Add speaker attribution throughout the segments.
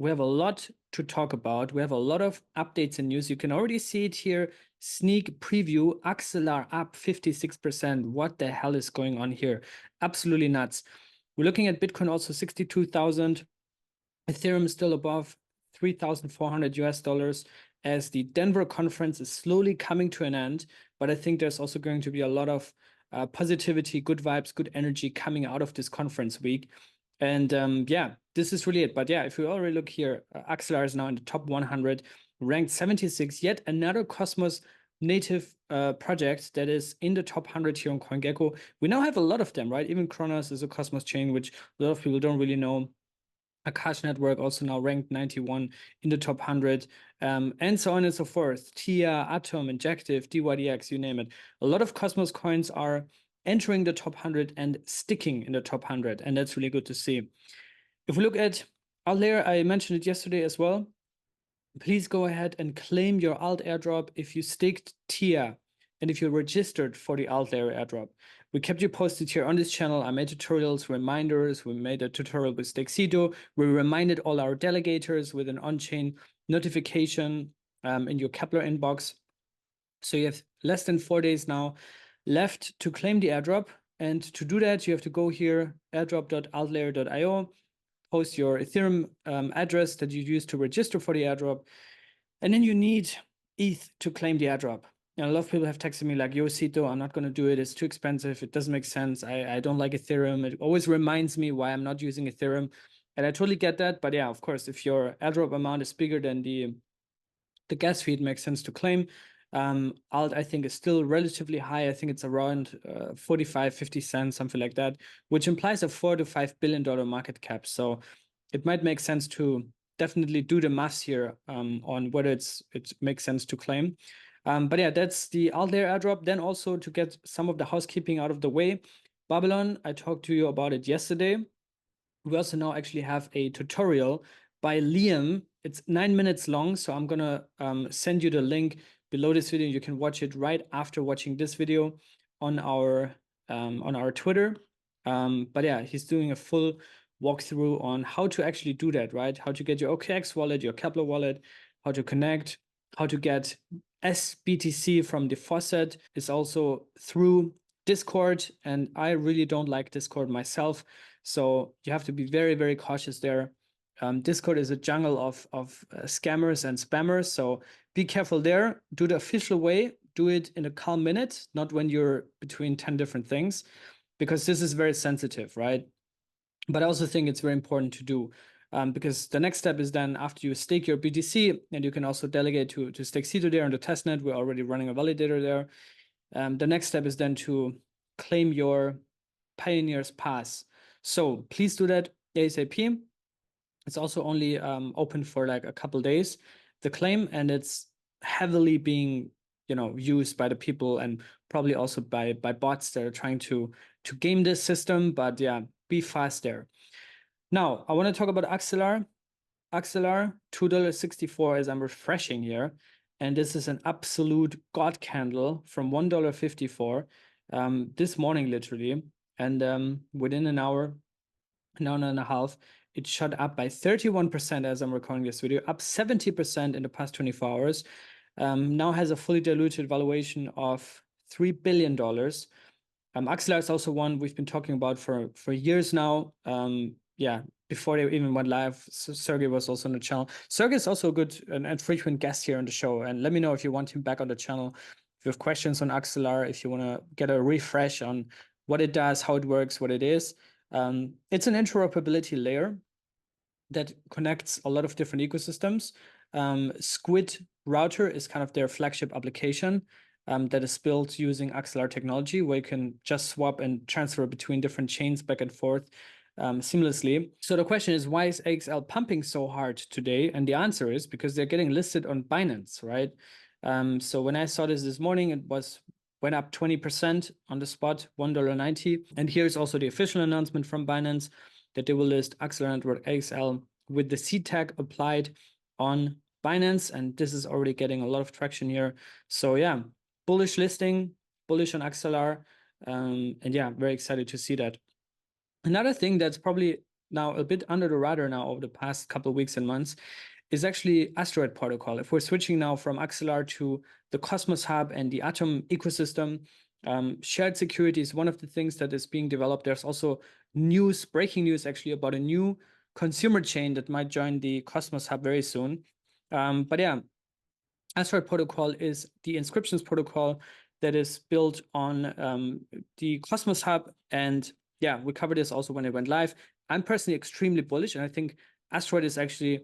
Speaker 1: we have a lot to talk about. We have a lot of updates and news. You can already see it here. Sneak preview, Axelar up 56%. What the hell is going on here? Absolutely nuts. We're looking at Bitcoin also 62,000. Ethereum is still above 3,400 US dollars as the Denver conference is slowly coming to an end. But I think there's also going to be a lot of positivity, good vibes, good energy coming out of this conference week. And yeah, this is really it. But yeah, if we already look here, Axelar is now in the top 100, ranked 76, yet another Cosmos native project that is in the top 100 here on CoinGecko. We now have a lot of them, right? Even Kronos is a Cosmos chain, which a lot of people don't really know. Akash network also now ranked 91 in the top 100, and so on and so forth. TIA, Atom, Injective, DYDX, you name it. A lot of Cosmos coins are entering the top 100 and sticking in the top 100, and that's really good to see. If we look at AltLayer, I mentioned it yesterday as well. Please go ahead and claim your alt airdrop if you staked TIA and if you're registered for the AltLayer airdrop. We kept you posted here on this channel. I made tutorials, reminders. We made a tutorial with Stexito. We reminded all our delegators with an on-chain notification in your Kepler inbox. So you have less than 4 days now left to claim the airdrop. And to do that, you have to go here, airdrop.altlayer.io, post your Ethereum address that you use to register for the airdrop. And then you need ETH to claim the airdrop. And a lot of people have texted me like, yo, Sito, I'm not going to do it. It's too expensive. It doesn't make sense. I don't like Ethereum. It always reminds me why I'm not using Ethereum. And I totally get that. But yeah, of course, if your airdrop amount is bigger than the gas fee, it makes sense to claim. Alt, I think, is still relatively high. I think it's around 45, 50 cents, something like that, which implies a $4 to $5 billion market cap. So it might make sense to definitely do the maths here on whether it makes sense to claim. But yeah, that's the AltLayer airdrop. Then also to get some of the housekeeping out of the way, Babylon, I talked to you about it yesterday. We also now actually have a tutorial by Liam. It's 9 minutes long, so I'm gonna send you the link below this video. You can watch it right after watching this video on our Twitter. But yeah, he's doing a full walkthrough on how to actually do that, right? How to get your OKX wallet, your Kepler wallet, how to connect, how to get SBTC from the faucet is also through Discord, and I really don't like Discord myself, so you have to be very, very cautious there. Discord is a jungle of scammers and spammers, so be careful there. Do the official way, do it in a calm minute, not when you're between 10 different things, because this is very sensitive, right? But I also think it's very important to do. Because the next step is then after you stake your BTC, and you can also delegate to Stexito there on the testnet. We're already running a validator there. The next step is then to claim your Pioneer's Pass. So please do that ASAP. It's also only open for like a couple days, the claim, and it's heavily being used by the people and probably also by bots that are trying to game this system. But yeah, be fast there. Now, I want to talk about Axelar. Axelar, $2.64 as I'm refreshing here. And this is an absolute god candle from $1.54 this morning, literally. And within an hour and a half, it shot up by 31% as I'm recording this video, up 70% in the past 24 hours. Now has a fully diluted valuation of $3 billion. Axelar is also one we've been talking about for years now. Yeah, before they even went live, Sergey was also on the channel. Sergey is also a good and frequent guest here on the show. And let me know if you want him back on the channel. If you have questions on Axelar, if you want to get a refresh on what it does, how it works, what it is. It's an interoperability layer that connects a lot of different ecosystems. Squid Router is kind of their flagship application that is built using Axelar technology, where you can just swap and transfer between different chains back and forth seamlessly. So the question is, why is AXL pumping so hard today? And the answer is because they're getting listed on Binance, right? So when I saw this morning, it went up 20% on the spot, $1.90. And here's also the official announcement from Binance that they will list Axelar Network AXL with the C tag applied on Binance. And this is already getting a lot of traction here. So yeah, bullish listing, bullish on Axelar. And yeah, very excited to see that. Another thing that's probably now a bit under the radar now over the past couple of weeks and months is actually Asteroid Protocol. If we're switching now from Axelar to the Cosmos Hub and the Atom ecosystem, shared security is one of the things that is being developed. There's also breaking news actually about a new consumer chain that might join the Cosmos Hub very soon. But yeah, Asteroid Protocol is the inscriptions protocol that is built on the Cosmos Hub. And yeah, we covered this also when it went live. I'm personally extremely bullish, and I think Asteroid is actually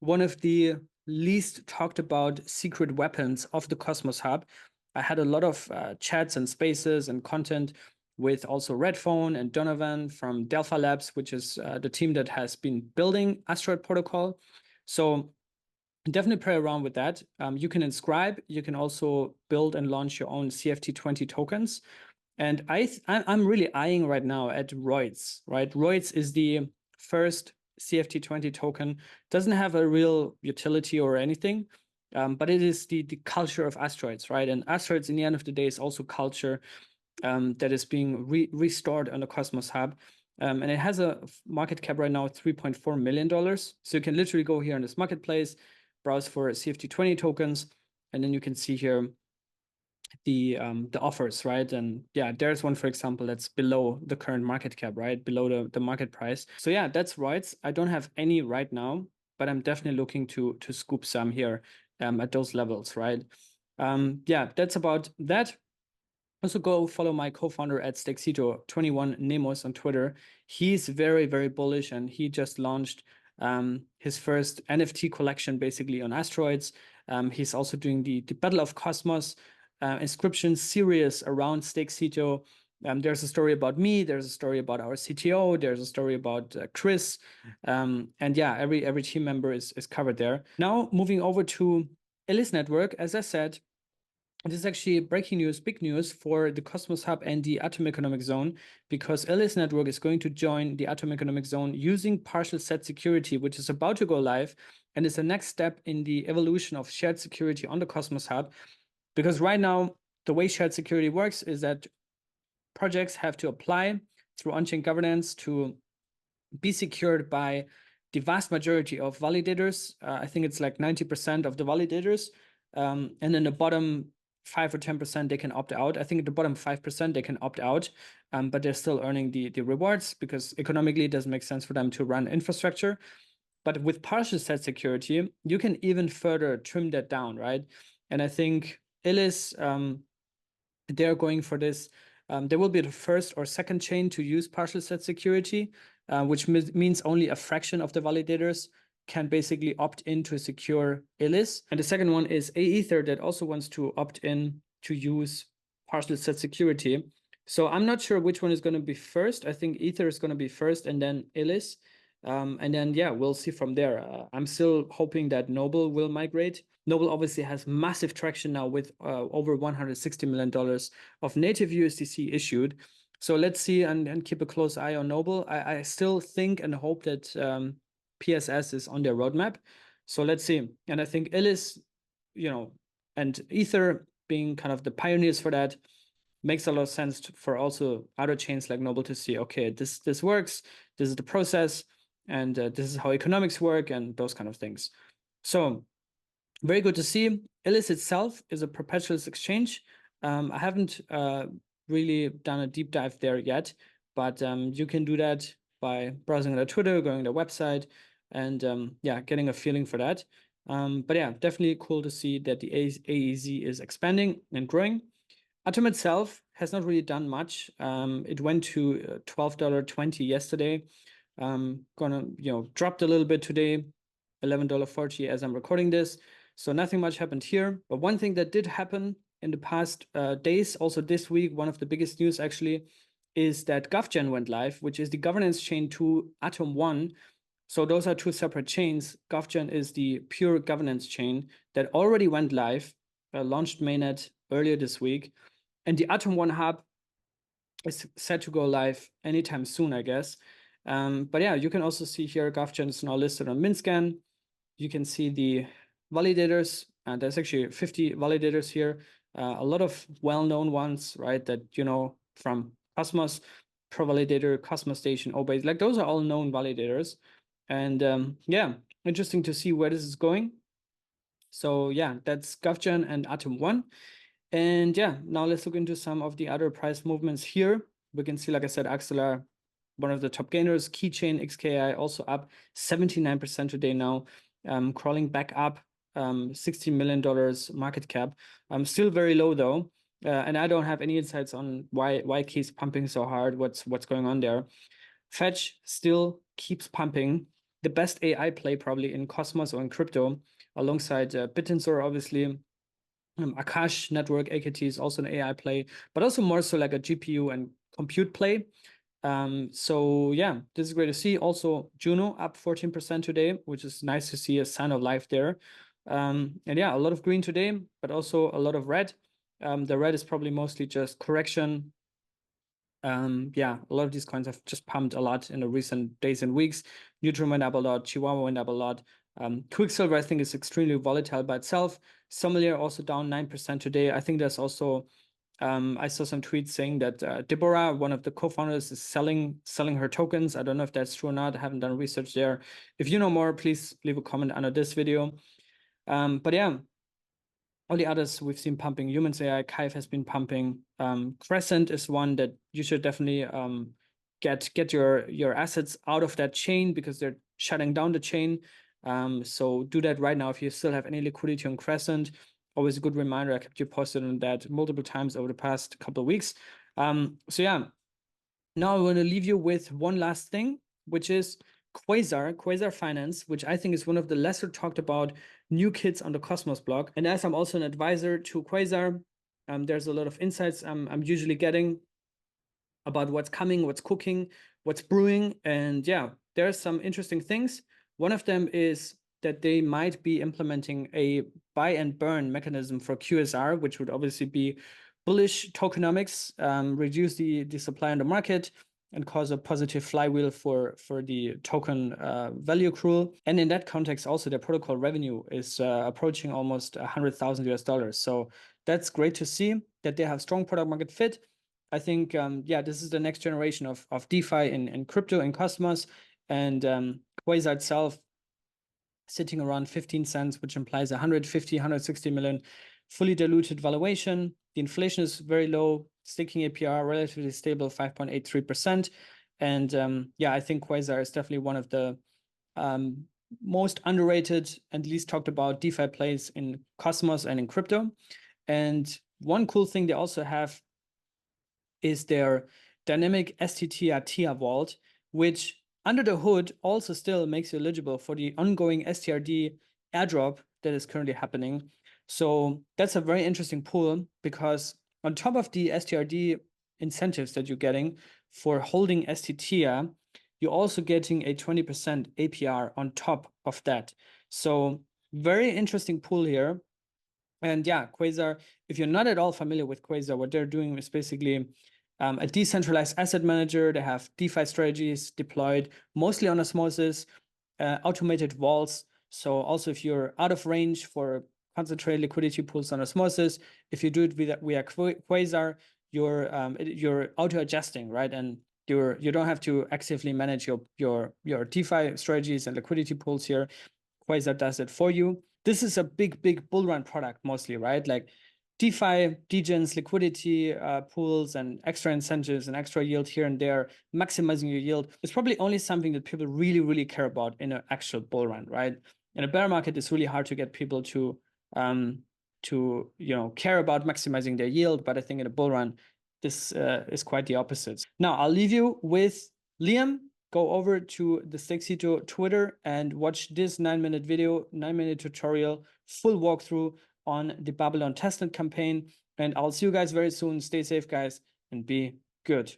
Speaker 1: one of the least talked about secret weapons of the Cosmos Hub. I had a lot of chats and spaces and content with also Redphone and Donovan from Delphi Labs, which is the team that has been building Asteroid Protocol. So definitely play around with that. You can inscribe. You can also build and launch your own CFT20 tokens. And I'm really eyeing right now at Roids, right? Roids is the first CFT20 token. Doesn't have a real utility or anything, but it is the culture of asteroids, right? And asteroids, in the end of the day, is also culture that is being restored on the Cosmos Hub. And it has a market cap right now, $3.4 million. So you can literally go here on this marketplace, browse for CFT20 tokens, and then you can see here the offers, right? And yeah, there's one, for example, that's below the current market cap, right? Below the market price. So yeah, that's Roids. I don't have any right now, but I'm definitely looking to scoop some here at those levels, right? Yeah, that's about that. Also go follow my co-founder at Stexito21 Nemos on Twitter. He's very, very bullish, and he just launched his first NFT collection basically on asteroids. He's also doing the Battle of Cosmos inscription series around Stexito. There's a story about me, there's a story about our CTO, there's a story about Chris. And yeah, every team member is covered there. Now moving over to Elys network, as I said, this is actually breaking news, big news for the Cosmos Hub and the Atom Economic Zone, because Elys Network is going to join the Atom Economic Zone using partial set security, which is about to go live and is the next step in the evolution of shared security on the Cosmos Hub. Because right now, the way shared security works is that projects have to apply through on-chain governance to be secured by the vast majority of validators. I think it's like 90% of the validators. And then the bottom 5 or 10%, they can opt out. I think at the bottom 5%, they can opt out, but they're still earning the rewards because economically it doesn't make sense for them to run infrastructure. But with partial set security, you can even further trim that down, right? And I think Elys, they're going for this. They will be the first or second chain to use partial set security, which means only a fraction of the validators can basically opt in to secure Elys. And the second one is Aether that also wants to opt in to use partial set security. So I'm not sure which one is going to be first. I think Ether is going to be first and then Elys. And then, yeah, we'll see from there. I'm still hoping that Noble will migrate. Noble obviously has massive traction now with over $160 million of native USDC issued. So let's see and keep a close eye on Noble. I still think and hope that PSS is on their roadmap. So let's see. And I think Elys, and Ether being kind of the pioneers for that makes a lot of sense for also other chains like Noble to see, okay, this works, this is the process, and this is how economics work and those kind of things. So very good to see. Elys itself is a perpetual exchange. I haven't really done a deep dive there yet, but you can do that by browsing their Twitter, going to their website, and yeah, getting a feeling for that. But yeah, definitely cool to see that the AEZ is expanding and growing. Atom itself has not really done much. It went to $12.20 yesterday. Dropped a little bit today, $11.40 as I'm recording this. So nothing much happened here. But one thing that did happen in the past days, also this week, one of the biggest news actually, is that GovGen went live, which is the governance chain to AtomOne. So those are two separate chains. GovGen is the pure governance chain that already went live, launched mainnet earlier this week. And the AtomOne hub is set to go live anytime soon, I guess. But yeah, you can also see here GovGen is now listed on Mintscan. You can see the validators, and there's actually 50 validators here. A lot of well-known ones, right, that you know from Cosmos. Pro Validator, Cosmos Station, Obase, like those are all known validators. And yeah, interesting to see where this is going. So yeah, that's GovGen and AtomOne. And yeah, now let's look into some of the other price movements here. We can see, like I said, Axelar, one of the top gainers. Keychain XKI also up 79% today now, crawling back up, $16 million market cap. Still very low though. And I don't have any insights on why Key's pumping so hard, what's going on there. Fetch still keeps pumping. The best AI play probably in Cosmos or in crypto, alongside Bittensor, obviously. Akash network AKT is also an AI play, but also more so like a GPU and compute play. So yeah, this is great to see. Also, Juno up 14% today, which is nice to see, a sign of life there. And yeah, a lot of green today, but also a lot of red. The red is probably mostly just correction. Yeah, a lot of these coins have just pumped a lot in the recent days and weeks. Neutron went up a lot, Chihuahua went up a lot. Quicksilver, I think, is extremely volatile by itself. Somalier also down 9% today. I think there's also, I saw some tweets saying that Deborah, one of the co-founders, is selling her tokens. I don't know if that's true or not. I haven't done research there. If you know more, please leave a comment under this video. But yeah, all the others we've seen pumping. Humans AI, Kive has been pumping. Crescent is one that you should definitely get your assets out of that chain, because they're shutting down the chain. So do that right now if you still have any liquidity on Crescent. Always a good reminder. I kept you posted on that multiple times over the past couple of weeks. So yeah, now I want to leave you with one last thing, which is Quasar Finance, which I think is one of the lesser talked about new kids on the Cosmos blog. And as I'm also an advisor to Quasar, there's a lot of insights I'm usually getting about what's coming, what's cooking, what's brewing. And yeah, there's some interesting things. One of them is that they might be implementing a buy and burn mechanism for QSR, which would obviously be bullish tokenomics, reduce the supply on the market, and cause a positive flywheel for the token value accrual. And in that context, also their protocol revenue is approaching almost $100,000 US. So that's great to see that they have strong product market fit. I think, yeah, this is the next generation of DeFi in crypto and Cosmos. And Quasar itself sitting around 15 cents, which implies 150, 160 million fully diluted valuation. The inflation is very low, staking APR relatively stable, 5.83%. And yeah, I think Quasar is definitely one of the most underrated and least talked about DeFi plays in Cosmos and in crypto. And one cool thing they also have is their dynamic STTR TIA vault, which under the hood also still makes you eligible for the ongoing STRD airdrop that is currently happening. So that's a very interesting pool, because on top of the STRD incentives that you're getting for holding STTR, you're also getting a 20% APR on top of that. So very interesting pool here. And yeah, Quasar, if you're not at all familiar with Quasar, what they're doing is basically a decentralized asset manager. They have DeFi strategies deployed mostly on osmosis, automated vaults. So also if you're out of range for concentrated liquidity pools on osmosis, if you do it via Quasar, you're auto-adjusting, right? And you don't have to actively manage your DeFi strategies and liquidity pools here. Quasar does it for you. This is a big bull run product mostly, right? Like DeFi, degens, liquidity pools, and extra incentives and extra yield here and there, maximizing your yield is probably only something that people really care about in an actual bull run, right? In a bear market, it's really hard to get people to care about maximizing their yield, but I think in a bull run, this is quite the opposite. Now I'll leave you with Liam. Go over to the Stexito Twitter and watch this 9-minute video, 9-minute tutorial, full walkthrough on the Babylon testnet campaign. And I'll see you guys very soon. Stay safe, guys, and be good.